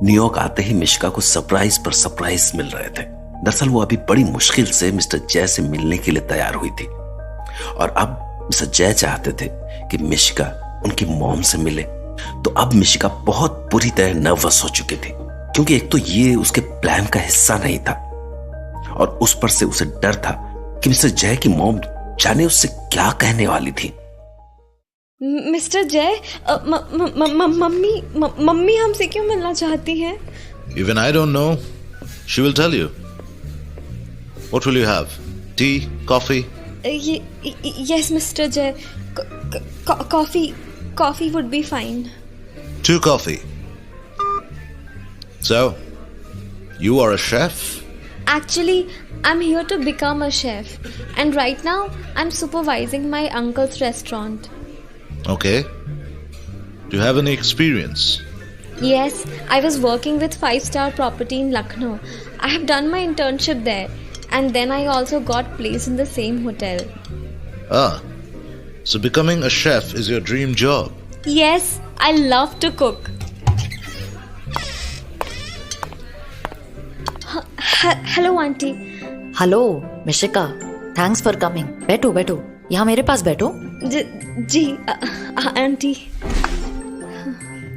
New York आते ही मिशिका को surprise पर सरप्राइज मिल रहे थे। दरअसल वो अभी बड़ी मुश्किल से मिस्टर जय से मिलने के लिए तैयार हुई थी और अब मिस्टर जय चाहते थे कि मिशिका उनकी मॉम से मिले। तो अब मिशिका बहुत बुरी तरह नर्वस हो चुकी थी, क्योंकि एक तो ये उसके प्लान का हिस्सा नहीं था और उस पर से उसे डर था कि मिस्टर जय की मॉम जाने उससे क्या कहने वाली थी। मिस्टर जय, मम्मी हमसे क्यों मिलना चाहती हैं? Even I don't know. She will tell you. What will you have? Tea? Coffee? Yes, Mr. Jay. Coffee would be fine. 2 coffee. So, you are a chef? Actually, I'm here to become a chef. And right now, I'm supervising my uncle's restaurant. Okay. Do you have any experience? Yes, I was working with 5-star property in Lucknow. I have done my internship there. And then I also got placed in the same hotel. Ah. So becoming a chef is your dream job? Yes, I love to cook. Hello, auntie. Hello Mishika, thanks for coming. बैठो बैठो, यहाँ मेरे पास बैठो। जी auntie.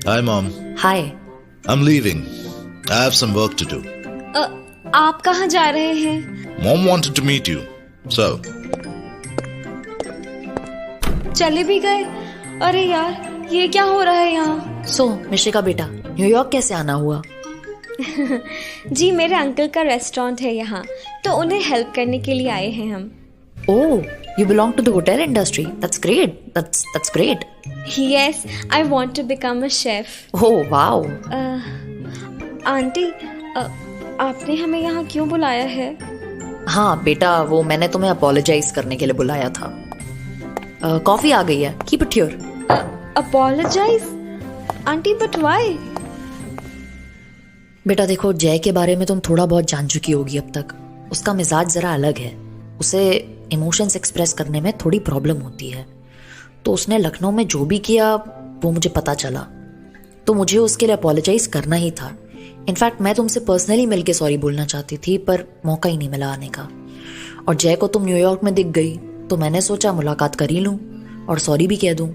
Hi mom. Hi. I'm leaving. I have some work to do. आप कहाँ जा रहे हैं? Mom wanted to meet you. So. चले भी गए? अरे यार, ये क्या हो रहा है यहाँ? सो मिशिका बेटा, न्यूयॉर्क कैसे आना हुआ? जी, मेरे अंकल का रेस्टोरेंट है यहाँ, तो उन्हें हेल्प करने के लिए आए हैं हम। Oh, you belong to the hotel industry. That's great. That's great. Yes, I want to become a chef. Oh, wow. Aunty, आपने हमें यहाँ क्यों बुलाया है? हाँ बेटा, वो मैंने तुम्हें अपोलोजाइज करने के लिए बुलाया था। कॉफी आ गई है, keep it here. Apologize? Aunty, but why? बेटा देखो, जय के बारे में तुम थोड़ा बहुत जान चुकी होगी अब तक। उसका मिजाज जरा अलग है, उसे इमोशंस एक्सप्रेस करने में थोड़ी प्रॉब्लम होती है। तो उसने लखनऊ में जो भी किया वो मुझे पता चला, तो मुझे उसके लिए अपोलोजाइज करना ही था। इनफैक्ट मैं तुमसे पर्सनली मिलके सॉरी बोलना चाहती थी, पर मौका ही नहीं मिला आने का। और जय को तुम न्यूयॉर्क में दिख गई तो मैंने सोचा मुलाकात कर ही लूँ और सॉरी भी कह दूँ।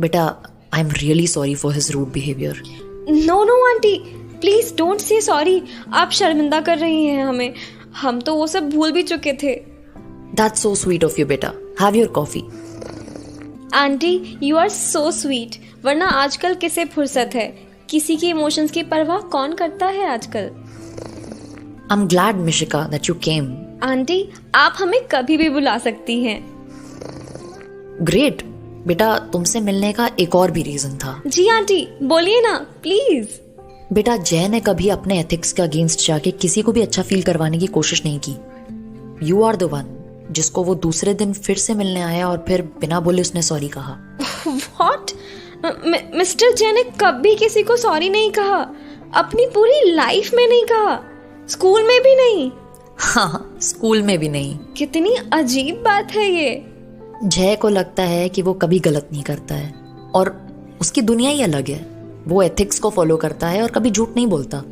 बेटा, I am really sorry for his rude behaviour. No aunty, please don't say sorry. आप शर्मिंदा कर रही हैं हमें, हम तो वो सब भूल भी चुके थे। That's so sweet of you बेटा, have your coffee। Aunty, you are so sweet. वरना आजकल किसे फुर्सत है? किसी की इमोशंस की परवाह कौन करता है आजकल? I'm glad Mishika that you came। Aunty, आप हमें कभी भी बुला सकती हैं। ग्रेट बेटा, तुमसे मिलने का एक और भी रीजन था। जी आंटी, बोलिए ना प्लीज। बेटा, जय ने कभी अपने एथिक्स के अगेंस्ट जाके किसी को भी अच्छा फील करवाने की कोशिश नहीं की। यू आर द वन जिसको वो दूसरे दिन फिर से मिलने आया और फिर बिना बोले उसने सॉरी कहा। व्हाट? मिस्टर जय ने कभी किसी को सॉरी नहीं कहा, अपनी पूरी लाइफ में नहीं कहा, स्कूल में भी नहीं। हाँ, स्कूल में भी नहीं। कितनी अजीब बात है ये। जय को लगता है कि वो कभी गलत नहीं करता है और उसकी दुनिया ही अलग है। वो एथिक्स को फॉलो करता है और कभी झूठ नहीं बोलता।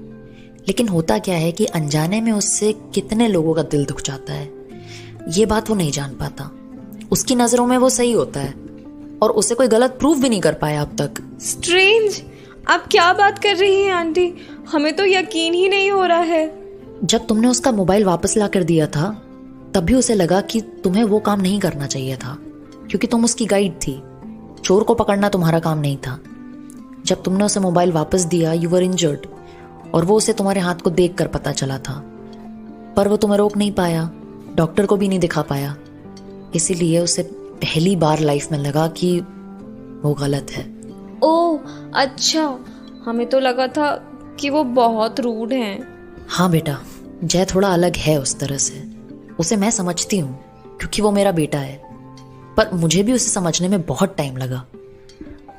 लेकिन होता क्या है कि अनजाने में उससे कितने लोगों का दिल दुख जाता है, ये बात वो नहीं जान पाता। उसकी नजरों में वो सही होता है और उसे कोई गलत प्रूफ भी नहीं कर पाया अब तक। स्ट्रेंज, आप क्या बात कर रही हैं आंटी? हमें तो यकीन ही नहीं हो रहा है। जब तुमने उसका मोबाइल वापस ला कर दिया था तब भी उसे लगा कि तुम्हें वो काम नहीं करना चाहिए था, क्योंकि तुम उसकी गाइड थी। चोर को पकड़ना तुम्हारा काम नहीं था। जब तुमने उसे मोबाइल वापस दिया, यू वर इंजर्ड और वो उसे तुम्हारे हाथ को देख कर पता चला था, पर वो तुम्हें रोक नहीं पाया, डॉक्टर को भी नहीं दिखा पाया। इसीलिए उसे पहली बार लाइफ में लगा कि वो गलत है। ओह अच्छा, हमें तो लगा था कि वो बहुत रूड हैं। हाँ बेटा, जय थोड़ा अलग है उस तरह से। उसे मैं समझती हूँ क्योंकि वो मेरा बेटा है, पर मुझे भी उसे समझने में बहुत टाइम लगा।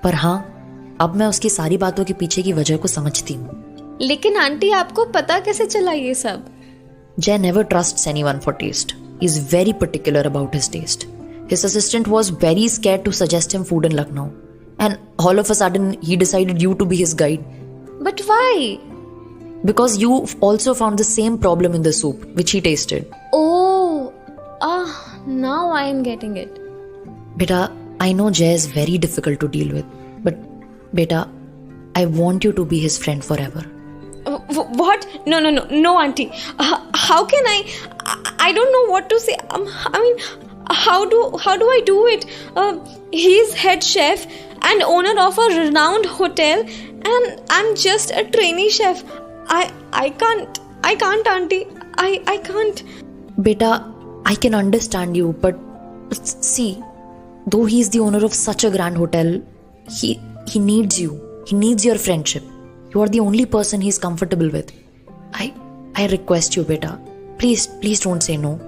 पर हाँ, अब मैं उसकी सारी बातों के पीछे की वजह को समझती हूँ। लेकिन आंटी, आपको पता कैसे चला ये सब? Jay never trusts anyone for taste. He's very particular about his taste. His assistant was very scared to suggest him food in Lucknow. And all of a sudden, he decided you to be his guide. But why? Because you also found the same problem in the soup which he tasted. Oh, now I am getting it. Beta, I know Jay is very difficult to deal with, but Beta, I want you to be his friend forever. What? No, auntie. How can I don't know what to say. I mean, how do I do it? He's head chef and owner of a renowned hotel, and I'm just a trainee chef. I can't, auntie. I can't. Beta, I can understand you, but see, though he's the owner of such a grand hotel, he needs you. He needs your friendship. You are the only person he's comfortable with. I request you, Beta. Please don't say no.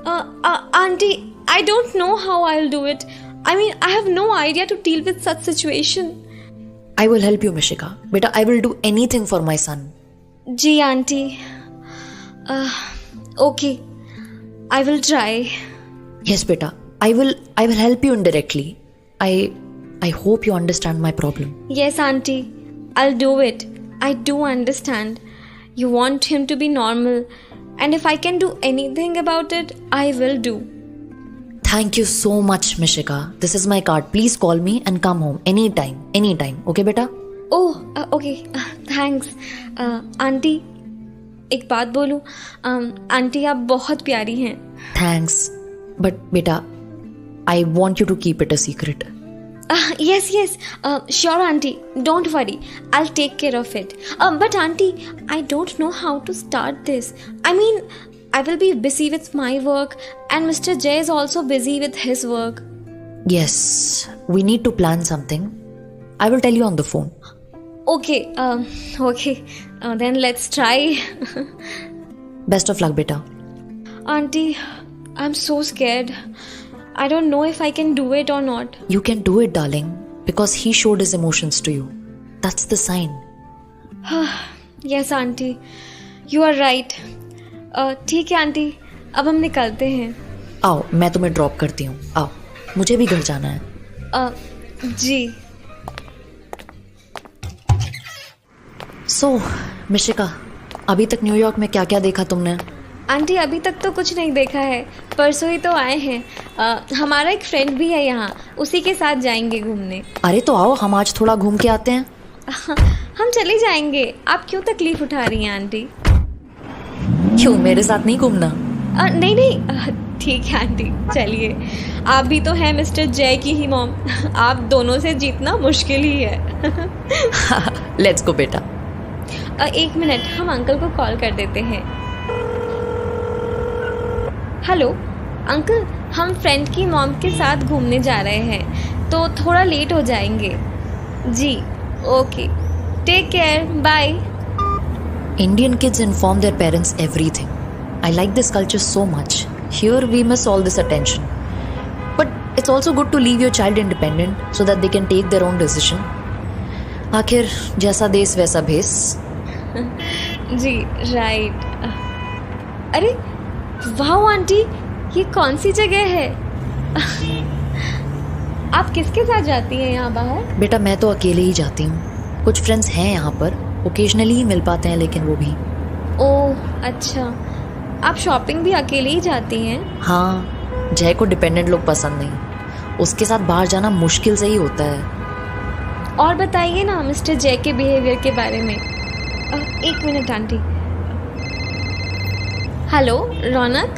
Auntie, I don't know how I'll do it. I mean, I have no idea to deal with such situation. I will help you, Mishika. Beta, I will do anything for my son. Ji, auntie. Okay. I will try. Yes, Beta. I will help you indirectly. I hope you understand my problem. Yes, auntie. I'll do it. I do understand. You want him to be normal. And if I can do anything about it, I will do. Thank you so much, Mishika. This is my card. Please call me and come home anytime. Okay, Beta? Oh, okay. Thanks. Aunty, एक बात बोलूं? Aunty आप बहुत प्यारी हैं. Thanks. But Beta, I want you to keep it a secret. Yes. Sure, auntie. Don't worry. I'll take care of it. But auntie, I don't know how to start this. I mean, I will be busy with my work, and Mr. Jay is also busy with his work. Yes, we need to plan something. I will tell you on the phone. Okay. Then let's try. Best of luck, Beta. Auntie, I'm so scared. I don't know if I can do it or not. You can do it, darling, because he showed his emotions to you. That's the sign. Yes, auntie. You are right. ठीक है aunty, अब हम निकलते हैं. आओ, मैं तुम्हें drop करती हूँ. आओ, मुझे भी घर जाना है. जी. So, मिशिका, अभी तक न्यूयॉर्क में क्या क्या देखा तुमने? आंटी, अभी तक तो कुछ नहीं देखा है. परसों ही तो आए हैं. हमारा एक फ्रेंड भी है यहाँ, उसी के साथ जाएंगे घूमने. अरे तो आओ, हम आज थोड़ा घूम के आते हैं. हम चले जाएंगे. आप क्यों तकलीफ उठा रही हैं आंटी? क्यों, मेरे साथ नहीं घूमना? नहीं. ठीक है आंटी, चलिए. आप भी तो हैं मिस्टर जय की ही मॉम. आप दोनों से जीतना मुश्किल ही है. लेट्स गो बेटा. एक मिनट, हम अंकल को कॉल कर देते हैं. हेलो अंकल, हम फ्रेंड की मॉम के साथ घूमने जा रहे हैं, तो थोड़ा लेट हो जाएंगे. जी, okay. Take care. Bye. Indian kids inform their parents everything. I like this culture so much. Here we miss all this attention. But it's also good to leave your child independent so that they can take their own decision. आखिर जैसा देश वैसा भेस. जी, right. अरे वाह aunty, ये कौन सी जगह है? आप किसके साथ जाती हैं यहाँ बाहर? बेटा, मैं तो अकेले ही जाती हूँ. कुछ फ्रेंड्स हैं यहाँ पर, ओकेजनली ही मिल पाते हैं, लेकिन वो भी. ओह अच्छा, आप शॉपिंग भी अकेले ही जाती हैं? हाँ, जय को डिपेंडेंट लोग पसंद नहीं. उसके साथ बाहर जाना मुश्किल से ही होता है. और बताइए ना मिस्टर जय के बिहेवियर के बारे में. एक मिनट आंटी. हेलो रौनक,